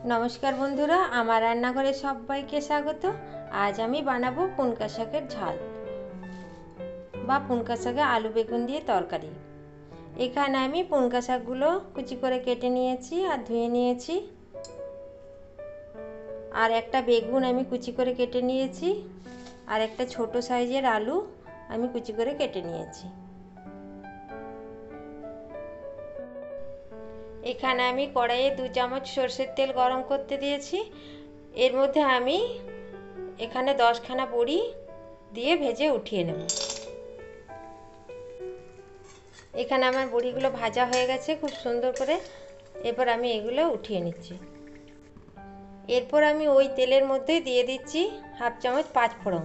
नमस्कार बंधुरा आमार रान्नाघरे सबाइके स्वागत। आज आमी बानाबो पुनका शाकेर झाल बा पुनका शाके आलू बेगुन दिए तरकारी। एखाने आमी पुनका शाकगुलो कुचि करे केटे निয়েছি আর ধুয়ে নিয়েছি, আর একটা বেগুন আমি কুচি করে কেটে নিয়েছি, আর একটা ছোট সাইজের আলু আমি কুচি করে কেটে নিয়েছি। এখানে আমি কড়াইয়ে 2 চামচ সরষের তেল গরম করতে দিয়েছি। এর মধ্যে আমি এখানে 10 খানা বড়ি দিয়ে ভেজে উঠিয়ে নেব। এখানে আমার বড়িগুলো ভাজা হয়ে গেছে খুব সুন্দর করে। এরপর আমি এগুলো উঠিয়ে নিচ্ছি। এরপর আমি ওই তেলের মধ্যে দিয়ে দিচ্ছি হাফ চামচ 5 ফোড়ন।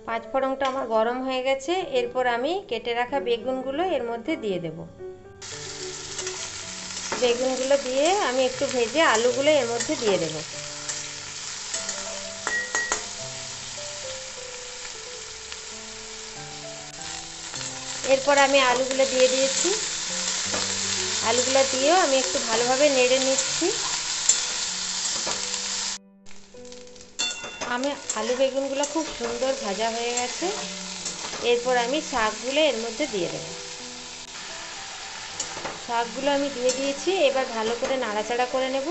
5 ফোড়নটা আমার গরম হয়ে গেছে। এরপর আমি কেটে রাখা বেগুনগুলো এর মধ্যে দিয়ে দেব। বেগুনগুলো দিয়ে আমি একটু ভেজে আলুগুলো এর মধ্যে দিয়ে দেব। এরপর আমি আলুগুলো দিয়ে দিয়েছি। আলুগুলো দিয়েও আমি একটু ভালোভাবে নেড়ে নিচ্ছি। আমি আলু বেগুনগুলো খুব সুন্দর ভাজা হয়ে গেছে। এরপর আমি শাকগুলো এর মধ্যে দিয়ে দেব। শাকগুলো আমি দিয়ে দিয়েছি। এবার ভালো করে নাড়াচাড়া করে নেব।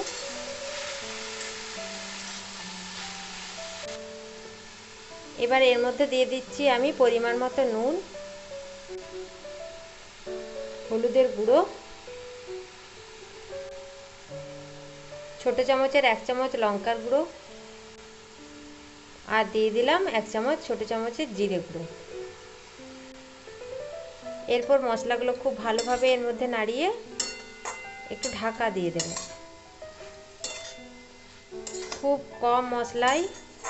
এবার এর মধ্যে দিয়ে দিচ্ছি আমি পরিমাণ মতো নুন, হলুদের গুঁড়ো, ছোট চামচের 1 চামচ লঙ্কার গুঁড়ো, আর দিয়ে দিলাম 1 চামচ ছোট চামচের জিরে গুঁড়ো। এরপর মশলাগুলো খুব ভালোভাবে এর মধ্যে নাড়িয়ে একটু ঢাকা দিয়ে দেব। খুব কম মশলায়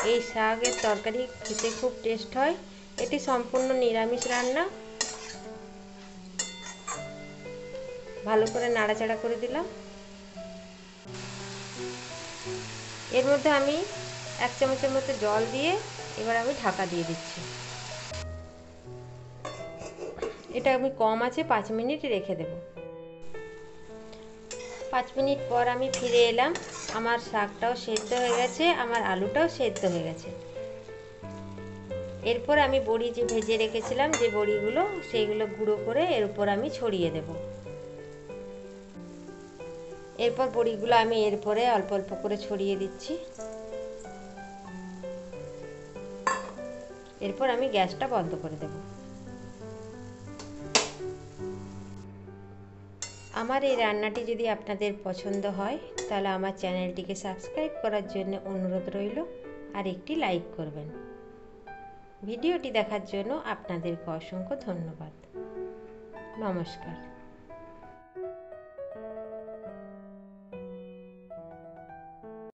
এই শাকের তরকারি খেতে খুব টেস্ট হয়। এটি সম্পূর্ণ নিরামিষ রান্না। ভালো করে নাড়াচাড়া করে দিলাম। এর মধ্যে আমি 1 চামচের মতো জল দিয়ে এবার আমি ঢাকা দিয়ে দিচ্ছি। এটা আমি কম আছে 5 মিনিট রেখে দেব। 5 মিনিট পর আমি ফিরে এলাম। আমার শাকটাও সেদ্ধ হয়ে গেছে, আমার আলুটাও সেদ্ধ হয়ে গেছে। এরপর আমি বড়ি যে ভেজে রেখেছিলাম যে বড়িগুলো, সেইগুলো গুঁড়ো করে এর উপর আমি ছড়িয়ে দেব। এরপর বড়িগুলো আমি এরপরে অল্প অল্প করে ছড়িয়ে দিচ্ছি। এরপর আমি গ্যাসটা বন্ধ করে দেব। আমার এই রান্নাটি যদি আপনাদের পছন্দ হয় তাহলে আমার চ্যানেলটিকে সাবস্ক্রাইব করার জন্য অনুরোধ রইল, আর একটি লাইক করবেন। ভিডিওটি দেখার জন্য আপনাদেরকে অসংখ্য ধন্যবাদ। নমস্কার।